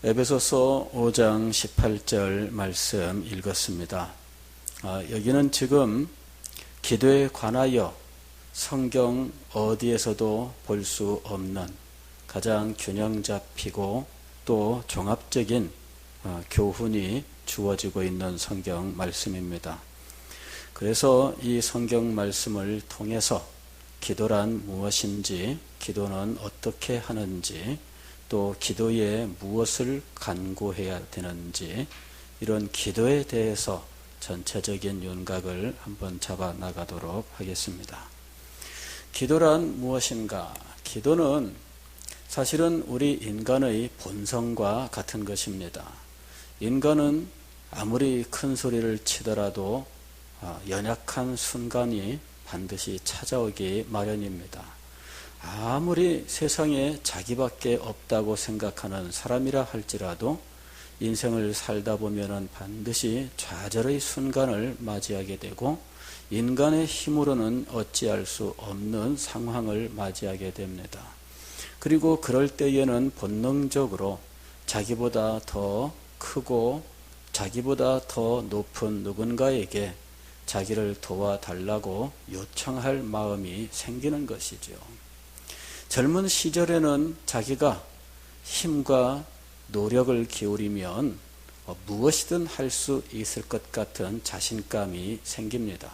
에베소서 5장 18절 말씀 읽었습니다. 여기는 지금 기도에 관하여 성경 어디에서도 볼 수 없는 가장 균형 잡히고 또 종합적인 교훈이 주어지고 있는 성경 말씀입니다. 그래서 이 성경 말씀을 통해서 기도란 무엇인지, 기도는 어떻게 하는지, 또 기도에 무엇을 간구해야 되는지, 이런 기도에 대해서 전체적인 윤곽을 한번 잡아 나가도록 하겠습니다. 기도란 무엇인가? 기도는 사실은 우리 인간의 본성과 같은 것입니다. 인간은 아무리 큰 소리를 치더라도 연약한 순간이 반드시 찾아오기 마련입니다. 아무리 세상에 자기밖에 없다고 생각하는 사람이라 할지라도 인생을 살다 보면은 반드시 좌절의 순간을 맞이하게 되고 인간의 힘으로는 어찌할 수 없는 상황을 맞이하게 됩니다. 그리고 그럴 때에는 본능적으로 자기보다 더 크고 자기보다 더 높은 누군가에게 자기를 도와달라고 요청할 마음이 생기는 것이죠. 젊은 시절에는 자기가 힘과 노력을 기울이면 무엇이든 할 수 있을 것 같은 자신감이 생깁니다.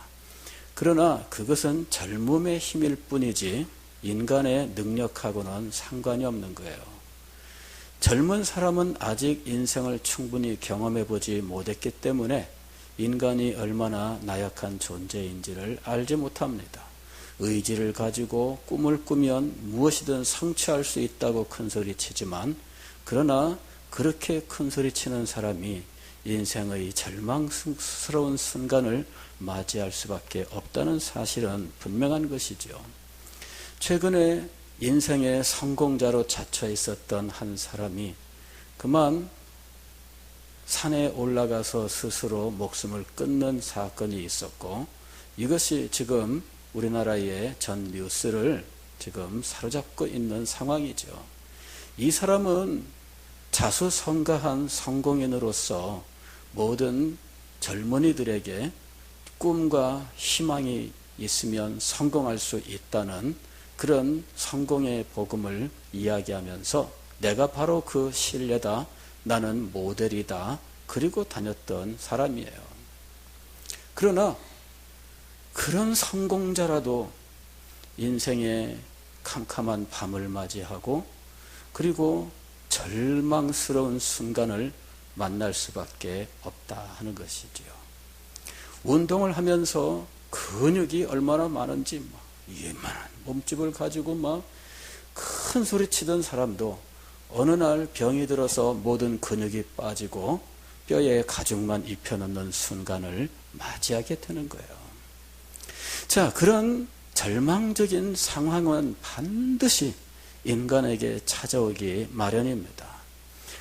그러나 그것은 젊음의 힘일 뿐이지 인간의 능력하고는 상관이 없는 거예요. 젊은 사람은 아직 인생을 충분히 경험해 보지 못했기 때문에 인간이 얼마나 나약한 존재인지를 알지 못합니다. 의지를 가지고 꿈을 꾸면 무엇이든 성취할 수 있다고 큰소리치지만, 그러나 그렇게 큰소리치는 사람이 인생의 절망스러운 순간을 맞이할 수밖에 없다는 사실은 분명한 것이죠. 최근에 인생의 성공자로 자처 있었던 한 사람이 그만 산에 올라가서 스스로 목숨을 끊는 사건이 있었고, 이것이 지금 우리나라의 전 뉴스를 지금 사로잡고 있는 상황이죠. 이 사람은 자수성가한 성공인으로서 모든 젊은이들에게 꿈과 희망이 있으면 성공할 수 있다는 그런 성공의 복음을 이야기하면서 내가 바로 그 신뢰다, 나는 모델이다, 그리고 다녔던 사람이에요. 그러나 그런 성공자라도 인생의 캄캄한 밤을 맞이하고 그리고 절망스러운 순간을 만날 수밖에 없다 하는 것이지요. 운동을 하면서 근육이 얼마나 많은지 이만한 몸집을 가지고 큰 소리 치던 사람도 어느 날 병이 들어서 모든 근육이 빠지고 뼈에 가죽만 입혀놓는 순간을 맞이하게 되는 거예요. 자, 그런 절망적인 상황은 반드시 인간에게 찾아오기 마련입니다.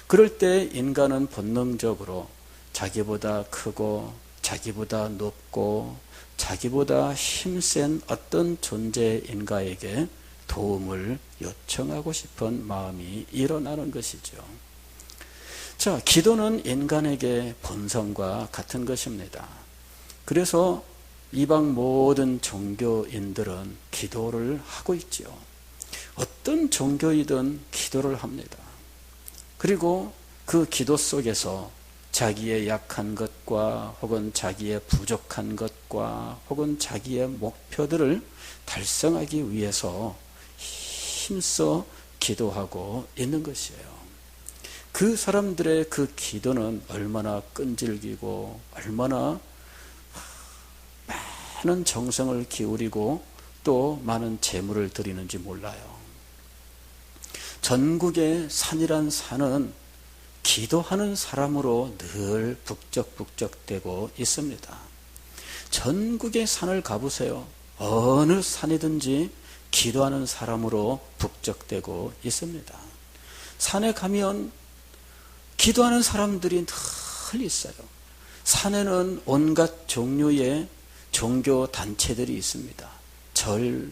그럴 때 인간은 본능적으로 자기보다 크고 자기보다 높고 자기보다 힘센 어떤 존재인가에게 도움을 요청하고 싶은 마음이 일어나는 것이죠. 자, 기도는 인간에게 본성과 같은 것입니다. 그래서 이방 모든 종교인들은 기도를 하고 있죠. 어떤 종교이든 기도를 합니다. 그리고 그 기도 속에서 자기의 약한 것과 혹은 자기의 부족한 것과 혹은 자기의 목표들을 달성하기 위해서 힘써 기도하고 있는 것이에요. 그 사람들의 그 기도는 얼마나 끈질기고 얼마나 많은 정성을 기울이고 또 많은 재물을 드리는지 몰라요. 전국의 산이란 산은 기도하는 사람으로 늘 북적북적대고 있습니다. 전국의 산을 가보세요. 어느 산이든지 기도하는 사람으로 북적대고 있습니다. 산에 가면 기도하는 사람들이 늘 있어요. 산에는 온갖 종류의 종교 단체들이 있습니다.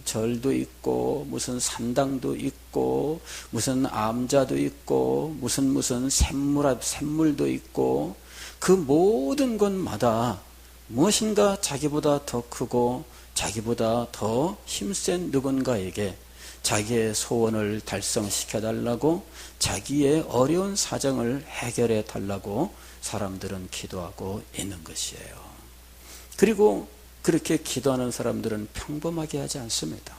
절도 있고 무슨 산당도 있고 무슨 암자도 있고 무슨 샘물도 있고 그 모든 곳마다 무엇인가 자기보다 더 크고 자기보다 더 힘센 누군가에게 자기의 소원을 달성시켜 달라고 자기의 어려운 사정을 해결해 달라고 사람들은 기도하고 있는 것이에요. 그리고 그렇게 기도하는 사람들은 평범하게 하지 않습니다.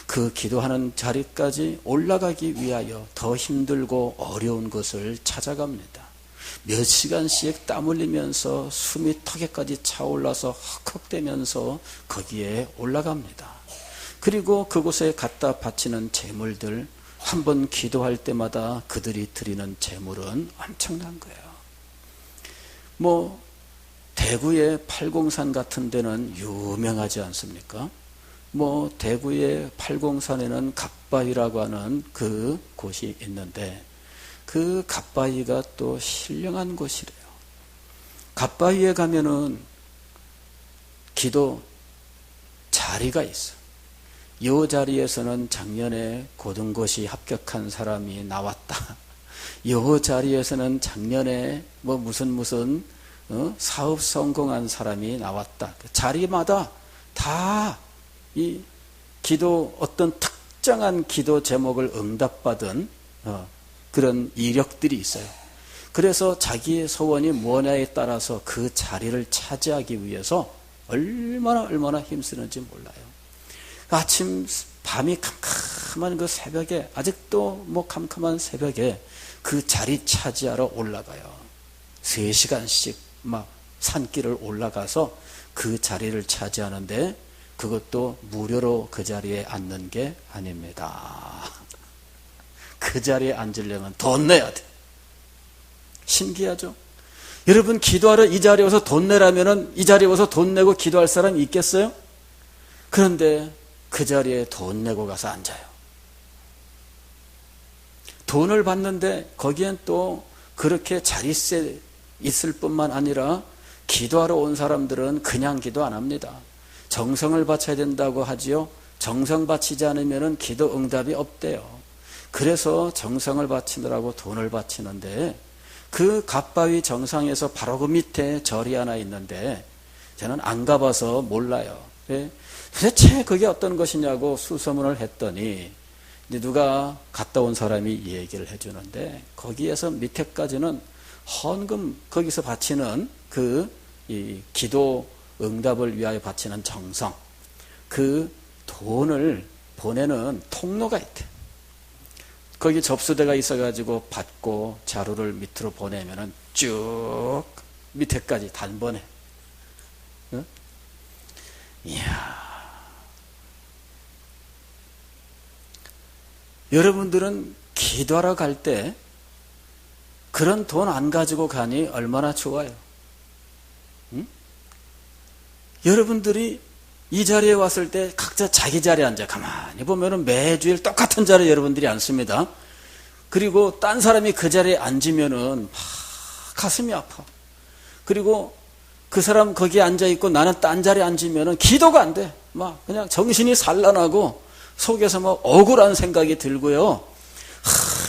그 기도하는 자리까지 올라가기 위하여 더 힘들고 어려운 것을 찾아갑니다. 몇 시간씩 땀 흘리면서 숨이 턱에까지 차올라서 헉헉대면서 거기에 올라갑니다. 그리고 그곳에 갖다 바치는 제물들, 한번 기도할 때마다 그들이 드리는 제물은 엄청난 거예요. 대구의 팔공산 같은 데는 유명하지 않습니까? 대구의 팔공산에는 갓바위라고 하는 그 곳이 있는데 그 갓바위가 또 신령한 곳이래요. 갓바위에 가면은 기도 자리가 있어. 이 자리에서는 작년에 고등고시 합격한 사람이 나왔다. 이 자리에서는 작년에 무슨 사업 성공한 사람이 나왔다. 그 자리마다 다 이 어떤 특정한 기도 제목을 응답받은 그런 이력들이 있어요. 그래서 자기의 소원이 뭐냐에 따라서 그 자리를 차지하기 위해서 얼마나 힘쓰는지 몰라요. 밤이 캄캄한 그 새벽에, 아직도 캄캄한 새벽에 그 자리 차지하러 올라가요. 3시간씩 산길을 올라가서 그 자리를 차지하는데 그것도 무료로 그 자리에 앉는 게 아닙니다. 그 자리에 앉으려면 돈 내야 돼. 신기하죠? 여러분, 기도하러 이 자리에 와서 돈 내라면은 이 자리에 와서 돈 내고 기도할 사람이 있겠어요? 그런데 그 자리에 돈 내고 가서 앉아요. 돈을 받는데 거기엔 또 그렇게 자릿세 있을 뿐만 아니라 기도하러 온 사람들은 그냥 기도 안 합니다. 정성을 바쳐야 된다고 하지요. 정성 바치지 않으면 기도 응답이 없대요. 그래서 정성을 바치느라고 돈을 바치는데 그 갓바위 정상에서 바로 그 밑에 절이 하나 있는데 저는 안 가봐서 몰라요. 도대체 그게 어떤 것이냐고 수소문을 했더니 누가 갔다 온 사람이 얘기를 해주는데 거기에서 밑에까지는 헌금, 거기서 바치는 이 기도 응답을 위하여 바치는 정성, 그 돈을 보내는 통로가 있대. 거기 접수대가 있어가지고 받고 자루를 밑으로 보내면은 쭉 밑에까지 단번에. 응? 이야. 여러분들은 기도하러 갈 때 그런 돈 안 가지고 가니 얼마나 좋아요. 응? 여러분들이 이 자리에 왔을 때 각자 자기 자리에 앉아 가만히 보면은 매주일 똑같은 자리에 여러분들이 앉습니다. 그리고 딴 사람이 그 자리에 앉으면은 막 가슴이 아파. 그리고 그 사람 거기에 앉아 있고 나는 딴 자리에 앉으면은 기도가 안 돼. 막 그냥 정신이 산란하고 속에서 막 억울한 생각이 들고요.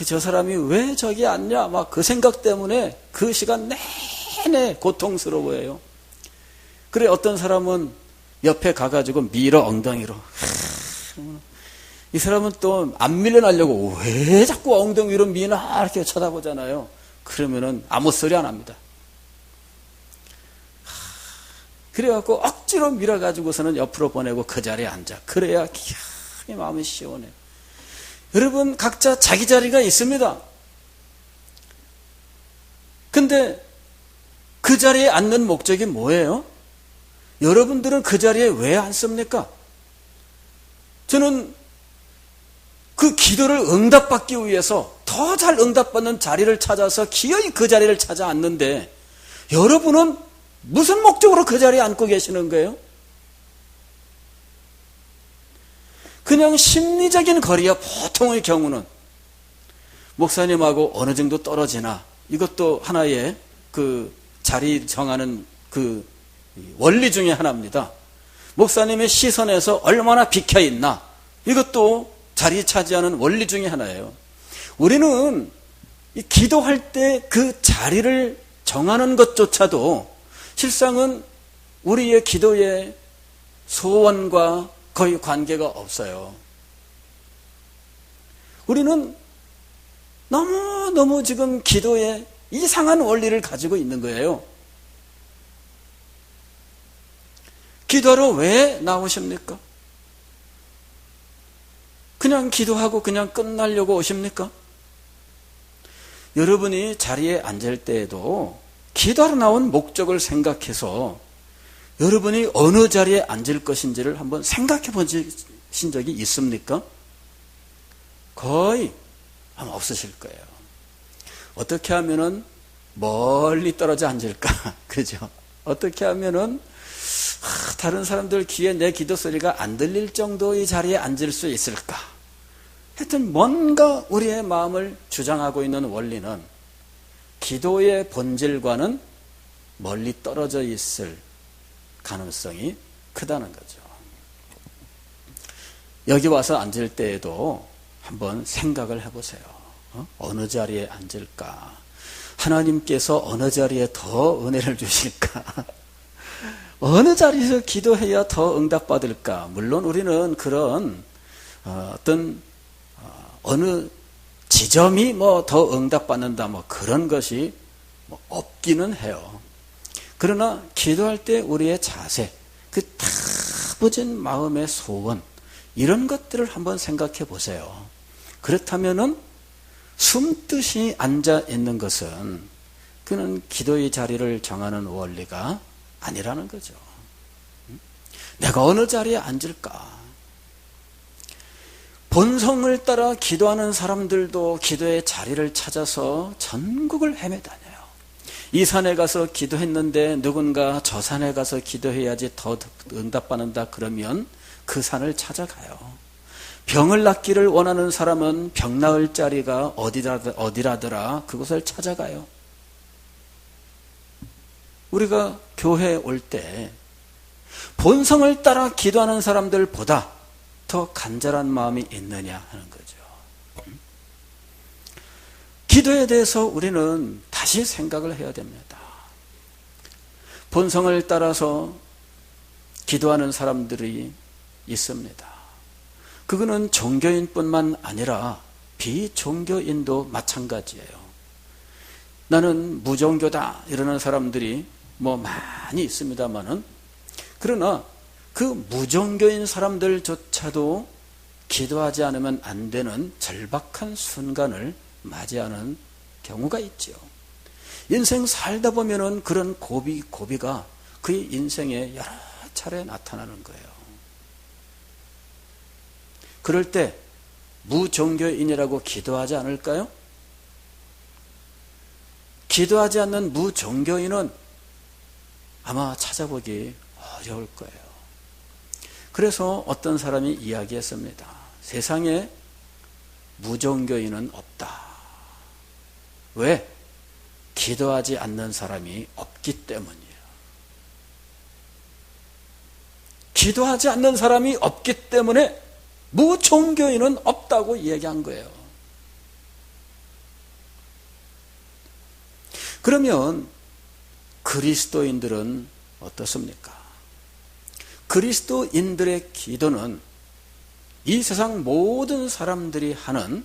저 사람이 왜 저기 앉냐? 막 그 생각 때문에 그 시간 내내 고통스러워해요. 그래, 어떤 사람은 옆에 가가지고 밀어, 엉덩이로. 이 사람은 또 안 밀려나려고 왜 자꾸 엉덩이로 미나 이렇게 쳐다보잖아요. 그러면은 아무 소리 안 합니다. 그래갖고 억지로 밀어가지고서는 옆으로 보내고 그 자리에 앉아. 그래야 마음이 시원해. 여러분, 각자 자기 자리가 있습니다. 근데 그 자리에 앉는 목적이 뭐예요? 여러분들은 그 자리에 왜 앉습니까? 저는 그 기도를 응답받기 위해서 더 잘 응답받는 자리를 찾아서 기어이 그 자리를 찾아 앉는데 여러분은 무슨 목적으로 그 자리에 앉고 계시는 거예요? 그냥 심리적인 거리야. 보통의 경우는 목사님하고 어느 정도 떨어지나, 이것도 하나의 그 자리 정하는 그 원리 중에 하나입니다. 목사님의 시선에서 얼마나 비켜 있나, 이것도 자리 차지하는 원리 중에 하나예요. 우리는 이 기도할 때 그 자리를 정하는 것조차도 실상은 우리의 기도의 소원과 거의 관계가 없어요. 우리는 너무 지금 기도에 이상한 원리를 가지고 있는 거예요. 기도하러 왜 나오십니까? 그냥 기도하고 그냥 끝나려고 오십니까? 여러분이 자리에 앉을 때에도 기도하러 나온 목적을 생각해서 여러분이 어느 자리에 앉을 것인지를 한번 생각해 보신 적이 있습니까? 거의 아마 없으실 거예요. 어떻게 하면은 멀리 떨어져 앉을까? 그죠? 어떻게 하면은 다른 사람들 귀에 내 기도 소리가 안 들릴 정도의 자리에 앉을 수 있을까? 하여튼 뭔가 우리의 마음을 주장하고 있는 원리는 기도의 본질과는 멀리 떨어져 있을 가능성이 크다는 거죠. 여기 와서 앉을 때에도 한번 생각을 해보세요. 어느 자리에 앉을까? 하나님께서 어느 자리에 더 은혜를 주실까? 어느 자리에서 기도해야 더 응답받을까? 물론 우리는 그런 어떤 어느 지점이 뭐 더 응답받는다 뭐 그런 것이 뭐 없기는 해요. 그러나 기도할 때 우리의 자세, 그 다부진 마음의 소원, 이런 것들을 한번 생각해 보세요. 그렇다면은 숨듯이 앉아 있는 것은 그는 기도의 자리를 정하는 원리가 아니라는 거죠. 내가 어느 자리에 앉을까? 본성을 따라 기도하는 사람들도 기도의 자리를 찾아서 전국을 헤매다녀요. 이 산에 가서 기도했는데 누군가 저 산에 가서 기도해야지 더 응답받는다 그러면 그 산을 찾아가요. 병을 낫기를 원하는 사람은 병 나을 자리가 어디라더라 그곳을 찾아가요. 우리가 교회에 올 때 본성을 따라 기도하는 사람들보다 더 간절한 마음이 있느냐 하는 거죠. 기도에 대해서 우리는 다시 생각을 해야 됩니다. 본성을 따라서 기도하는 사람들이 있습니다. 그거는 종교인뿐만 아니라 비종교인도 마찬가지예요. 나는 무종교다 이러는 사람들이 뭐 많이 있습니다만은, 그러나 그 무종교인 사람들조차도 기도하지 않으면 안 되는 절박한 순간을 맞이하는 경우가 있죠. 인생 살다 보면은 그런 고비가 그의 인생에 여러 차례 나타나는 거예요. 그럴 때 무종교인이라고 기도하지 않을까요? 기도하지 않는 무종교인은 아마 찾아보기 어려울 거예요. 그래서 어떤 사람이 이야기했습니다. 세상에 무종교인은 없다. 왜? 기도하지 않는 사람이 없기 때문이에요. 기도하지 않는 사람이 없기 때문에 무종교인은 없다고 얘기한 거예요. 그러면 그리스도인들은 어떻습니까? 그리스도인들의 기도는 이 세상 모든 사람들이 하는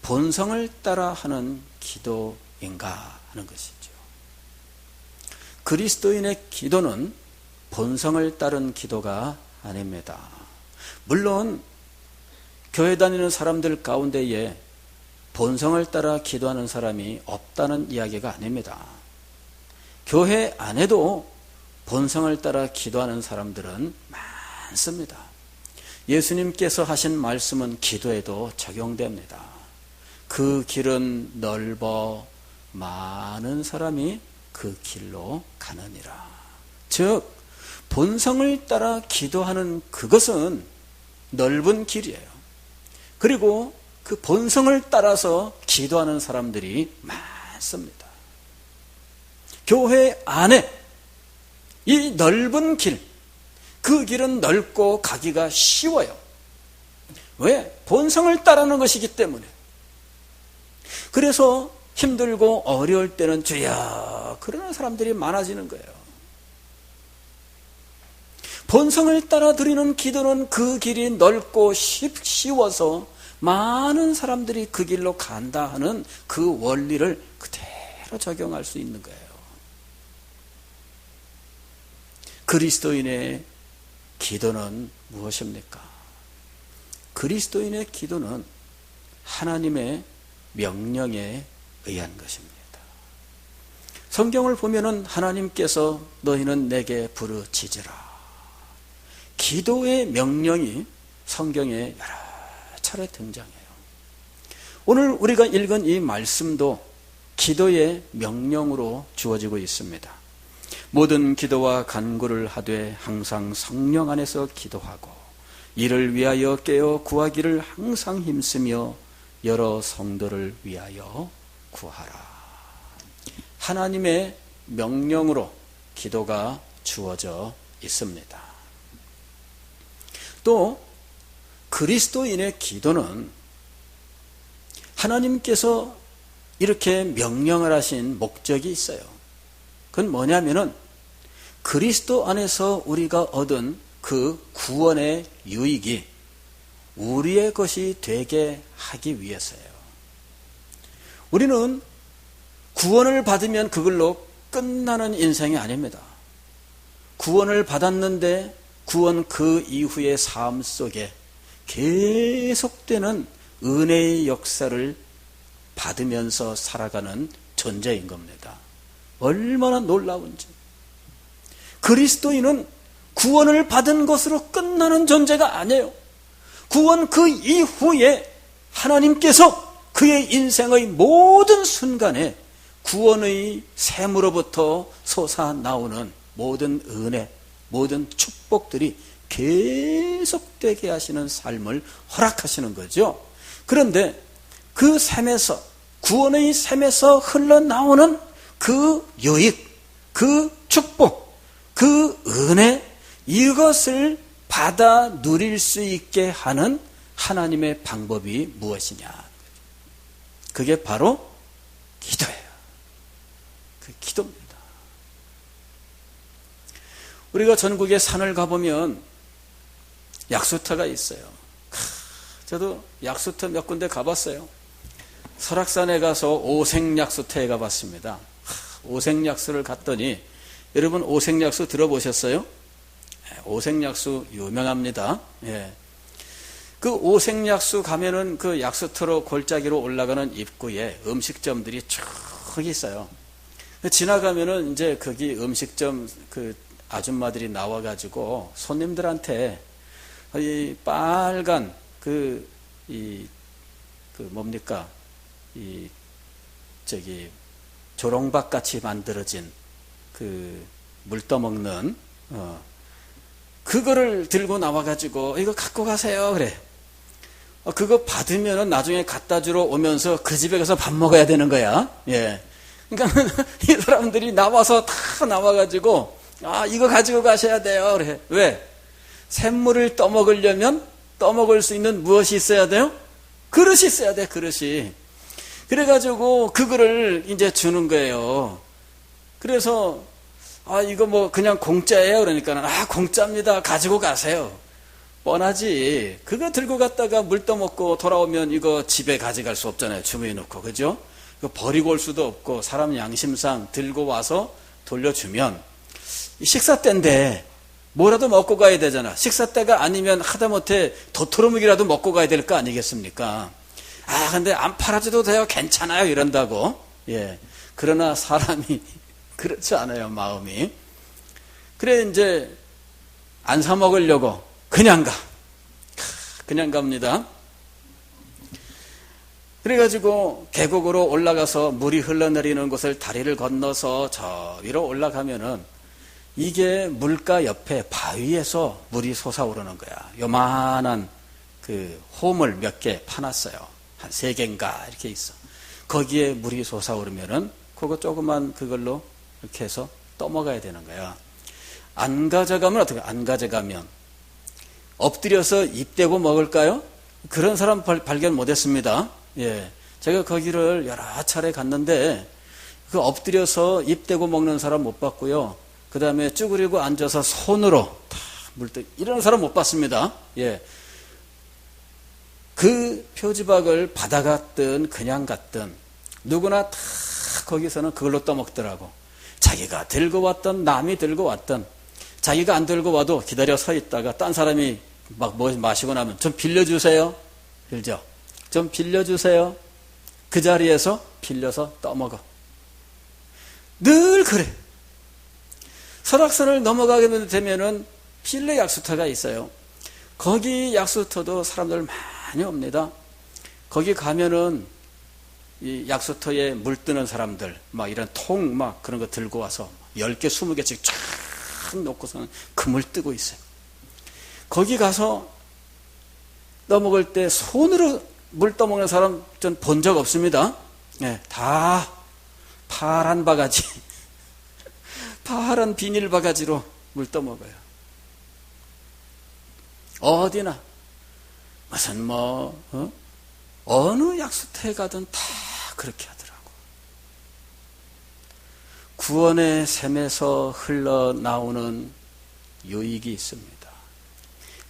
본성을 따라 하는 기도인가 하는 것이죠. 그리스도인의 기도는 본성을 따른 기도가 아닙니다. 물론 교회 다니는 사람들 가운데에 본성을 따라 기도하는 사람이 없다는 이야기가 아닙니다. 교회 안에도 본성을 따라 기도하는 사람들은 많습니다. 예수님께서 하신 말씀은 기도에도 적용됩니다. 그 길은 넓어 많은 사람이 그 길로 가느니라. 즉 본성을 따라 기도하는 그것은 넓은 길이에요. 그리고 그 본성을 따라서 기도하는 사람들이 많습니다. 교회 안에 이 넓은 길, 그 길은 넓고 가기가 쉬워요. 왜? 본성을 따르는 것이기 때문에. 그래서 힘들고 어려울 때는 주여 그러는 사람들이 많아지는 거예요. 본성을 따라 드리는 기도는 그 길이 넓고 쉬워서 많은 사람들이 그 길로 간다 하는 그 원리를 그대로 적용할 수 있는 거예요. 그리스도인의 기도는 무엇입니까? 그리스도인의 기도는 하나님의 명령에 의한 것입니다. 성경을 보면은 하나님께서 너희는 내게 부르짖으라. 기도의 명령이 성경에 여러 차례 등장해요. 오늘 우리가 읽은 이 말씀도 기도의 명령으로 주어지고 있습니다. 모든 기도와 간구를 하되 항상 성령 안에서 기도하고 이를 위하여 깨어 구하기를 항상 힘쓰며 여러 성도를 위하여 구하라. 하나님의 명령으로 기도가 주어져 있습니다. 또 그리스도인의 기도는 하나님께서 이렇게 명령을 하신 목적이 있어요. 그건 뭐냐면은 그리스도 안에서 우리가 얻은 그 구원의 유익이 우리의 것이 되게 하기 위해서예요. 우리는 구원을 받으면 그걸로 끝나는 인생이 아닙니다. 구원을 받았는데 구원 그 이후의 삶 속에 계속되는 은혜의 역사를 받으면서 살아가는 존재인 겁니다. 얼마나 놀라운지. 그리스도인은 구원을 받은 것으로 끝나는 존재가 아니에요. 구원 그 이후에 하나님께서 그의 인생의 모든 순간에 구원의 샘으로부터 솟아나오는 모든 은혜, 모든 축복들이 계속되게 하시는 삶을 허락하시는 거죠. 그런데 그 샘에서, 구원의 샘에서 흘러나오는 그 유익, 그 축복, 그 은혜, 이것을 받아 누릴 수 있게 하는 하나님의 방법이 무엇이냐? 그게 바로 기도예요. 그 기도입니다. 우리가 전국의 산을 가보면 약수터가 있어요. 저도 약수터 몇 군데 가봤어요. 설악산에 가서 오색약수터에 가봤습니다. 오색약수를 갔더니 여러분 오색약수 들어보셨어요? 오색약수 유명합니다. 예. 그 오색약수 가면은 그 약수터로 골짜기로 올라가는 입구에 음식점들이 쭉 있어요. 지나가면은 이제 거기 음식점 그 아줌마들이 나와가지고 손님들한테 이 빨간 뭡니까? 조롱박 같이 만들어진 그 물 떠먹는, 그거를 들고 나와가지고 이거 갖고 가세요. 그래. 그거 받으면은 나중에 갖다 주러 오면서 그 집에 가서 밥 먹어야 되는 거야. 예. 그러니까 이 사람들이 나와서 다 나와가지고 이거 가지고 가셔야 돼요. 그래. 왜? 샘물을 떠먹으려면 떠먹을 수 있는 무엇이 있어야 돼요? 그릇이 있어야 돼, 그릇이. 그래가지고 그거를 이제 주는 거예요. 그래서 이거 뭐 그냥 공짜예요. 그러니까 공짜입니다. 가지고 가세요. 뻔하지. 그거 들고 갔다가 물 떠먹고 돌아오면 이거 집에 가져갈 수 없잖아요. 주머니에 넣고. 그죠? 이거 버리고 올 수도 없고 사람 양심상 들고 와서 돌려주면 식사 때인데 뭐라도 먹고 가야 되잖아. 식사 때가 아니면 하다못해 도토리묵이라도 먹고 가야 될 거 아니겠습니까? 근데 안 팔아줘도 돼요. 괜찮아요. 이런다고. 예. 그러나 사람이 그렇지 않아요. 마음이. 그래 이제 안 사 먹으려고 그냥 갑니다. 그래가지고 계곡으로 올라가서 물이 흘러내리는 곳을 다리를 건너서 저 위로 올라가면은 이게 물가 옆에 바위에서 물이 솟아오르는 거야. 요만한 그 홈을 몇 개 파놨어요. 한 3개인가 이렇게 있어. 거기에 물이 솟아오르면은 그거 조그만 그걸로 이렇게 해서 떠먹어야 되는 거야. 안 가져가면 어떻게? 안 가져가면 엎드려서 입 대고 먹을까요? 그런 사람 발견 못했습니다. 예, 제가 거기를 여러 차례 갔는데 그 엎드려서 입 대고 먹는 사람 못 봤고요. 그 다음에 쭈그리고 앉아서 손으로 다 물때 이런 사람 못 봤습니다. 예, 그 표지박을 받아갔든 그냥 갔든 누구나 다 거기서는 그걸로 떠먹더라고. 자기가 들고 왔던 남이 들고 왔던 자기가 안 들고 와도 기다려 서 있다가 딴 사람이 막 뭐 마시고 나면 좀 빌려주세요. 빌죠. 좀 빌려주세요. 그 자리에서 빌려서 떠먹어. 늘 그래. 설악산을 넘어가게 되면은 필레 약수터가 있어요. 거기 약수터도 사람들 많이 옵니다. 거기 가면은 이 약수터에 물 뜨는 사람들 막 이런 통 막 그런 거 들고 와서 10개, 20개씩 쫙 놓고서는 그 물 뜨고 있어요. 거기 가서 떠먹을 때 손으로 물 떠먹는 사람 전 본 적 없습니다. 네, 다 파란 바가지, 파란 비닐 바가지로 물 떠먹어요. 어디나 무슨 어느 약수터에 가든 다 그렇게 하더라고. 구원의 샘에서 흘러나오는 유익이 있습니다.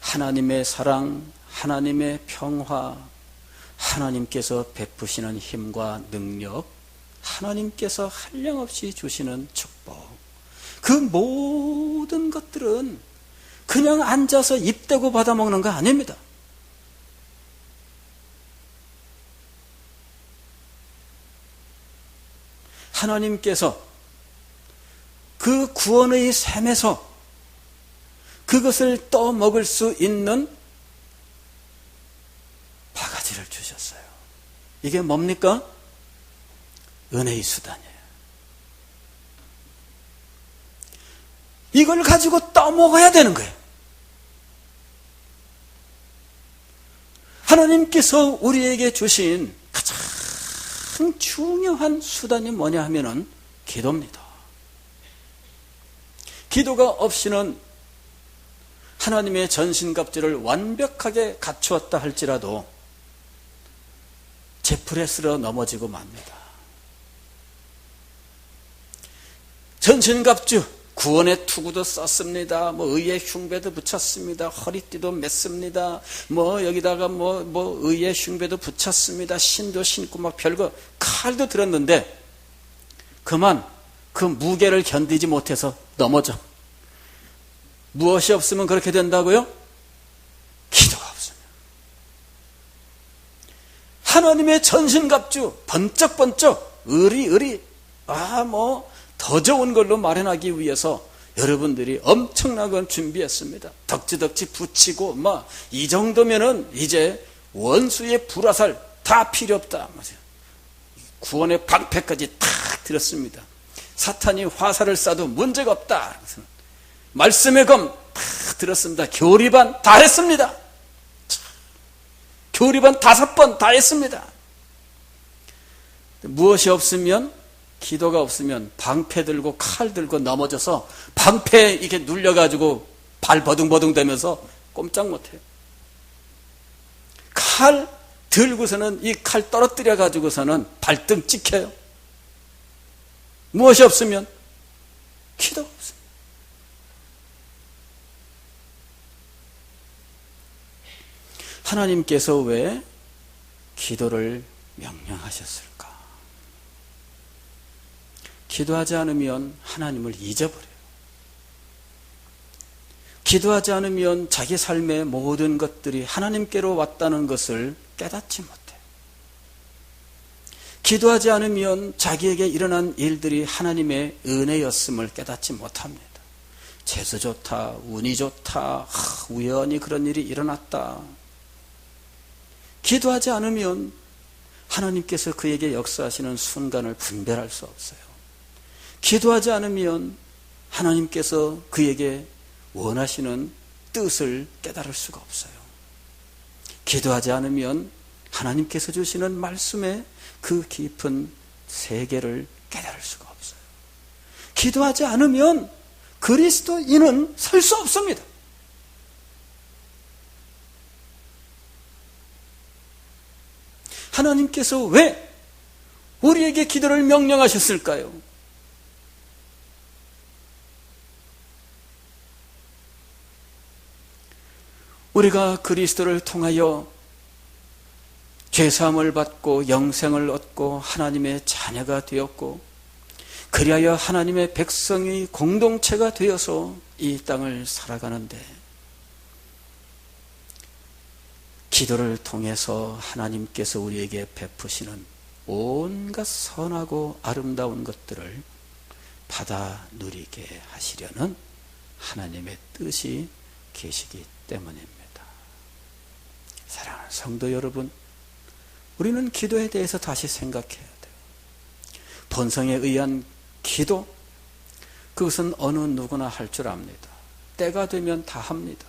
하나님의 사랑, 하나님의 평화, 하나님께서 베푸시는 힘과 능력, 하나님께서 한량없이 주시는 축복, 그 모든 것들은 그냥 앉아서 입 대고 받아먹는 거 아닙니다. 하나님께서 그 구원의 샘에서 그것을 떠먹을 수 있는 바가지를 주셨어요. 이게 뭡니까? 은혜의 수단이에요. 이걸 가지고 떠먹어야 되는 거예요. 하나님께서 우리에게 주신 가장 중요한 수단이 뭐냐 하면은 기도입니다. 기도가 없이는 하나님의 전신갑주를 완벽하게 갖추었다 할지라도 제풀에 쓸어 넘어지고 맙니다. 전신갑주, 구원의 투구도 썼습니다. 의의 흉배도 붙였습니다. 허리띠도 맸습니다. 여기다가 의의 흉배도 붙였습니다. 신도 신고 막 별거, 칼도 들었는데 그만 그 무게를 견디지 못해서 넘어져. 무엇이 없으면 그렇게 된다고요? 기도가 없으면. 하나님의 전신갑주 번쩍번쩍 의리 더 좋은 걸로 마련하기 위해서 여러분들이 엄청나게 준비했습니다. 덕지덕지 붙이고 이 정도면은 이제 원수의 불화살 다 필요 없다. 구원의 방패까지 탁 들었습니다. 사탄이 화살을 쏴도 문제가 없다. 말씀의 검 다 들었습니다. 교리반 다 했습니다. 교리반 5번 다 했습니다. 무엇이 없으면, 기도가 없으면 방패 들고 칼 들고 넘어져서 방패에 이렇게 눌려가지고 발 버둥버둥 되면서 꼼짝 못해요. 칼 들고서는 이 칼 떨어뜨려 가지고서는 발등 찍혀요. 무엇이 없으면? 기도가 없습니다. 하나님께서 왜 기도를 명령하셨을까? 기도하지 않으면 하나님을 잊어버려요. 기도하지 않으면 자기 삶의 모든 것들이 하나님께로 왔다는 것을 깨닫지 못해요. 기도하지 않으면 자기에게 일어난 일들이 하나님의 은혜였음을 깨닫지 못합니다. 재수 좋다, 운이 좋다, 우연히 그런 일이 일어났다. 기도하지 않으면 하나님께서 그에게 역사하시는 순간을 분별할 수 없어요. 기도하지 않으면 하나님께서 그에게 원하시는 뜻을 깨달을 수가 없어요. 기도하지 않으면 하나님께서 주시는 말씀의 그 깊은 세계를 깨달을 수가 없어요. 기도하지 않으면 그리스도인은 설 수 없습니다. 하나님께서 왜 우리에게 기도를 명령하셨을까요? 우리가 그리스도를 통하여 죄사함을 받고 영생을 얻고 하나님의 자녀가 되었고, 그리하여 하나님의 백성의 공동체가 되어서 이 땅을 살아가는데, 기도를 통해서 하나님께서 우리에게 베푸시는 온갖 선하고 아름다운 것들을 받아 누리게 하시려는 하나님의 뜻이 계시기 때문입니다. 사랑하는 성도 여러분, 우리는 기도에 대해서 다시 생각해야 돼요. 본성에 의한 기도, 그것은 어느 누구나 할 줄 압니다. 때가 되면 다 합니다.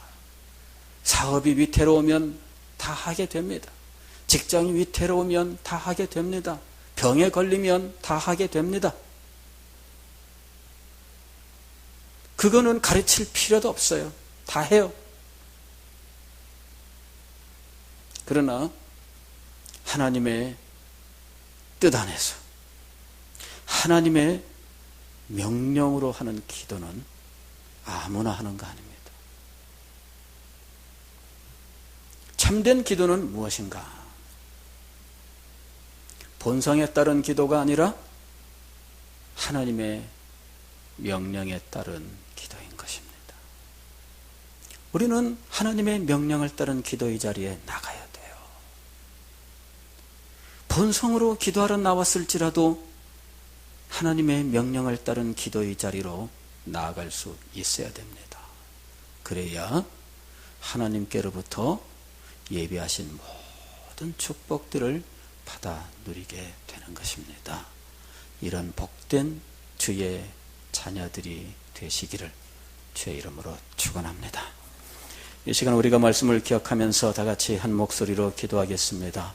사업이 위태로우면 다 하게 됩니다. 직장이 위태로우면 다 하게 됩니다. 병에 걸리면 다 하게 됩니다. 그거는 가르칠 필요도 없어요. 다 해요. 그러나 하나님의 뜻 안에서 하나님의 명령으로 하는 기도는 아무나 하는 거 아닙니다. 참된 기도는 무엇인가? 본성에 따른 기도가 아니라 하나님의 명령에 따른 기도인 것입니다. 우리는 하나님의 명령을 따른 기도의 자리에 나가야 돼요. 본성으로 기도하러 나왔을지라도 하나님의 명령을 따른 기도의 자리로 나아갈 수 있어야 됩니다. 그래야 하나님께로부터 예비하신 모든 축복들을 받아 누리게 되는 것입니다. 이런 복된 주의 자녀들이 되시기를 주의 이름으로 축원합니다. 이 시간 우리가 말씀을 기억하면서 다 같이 한 목소리로 기도하겠습니다.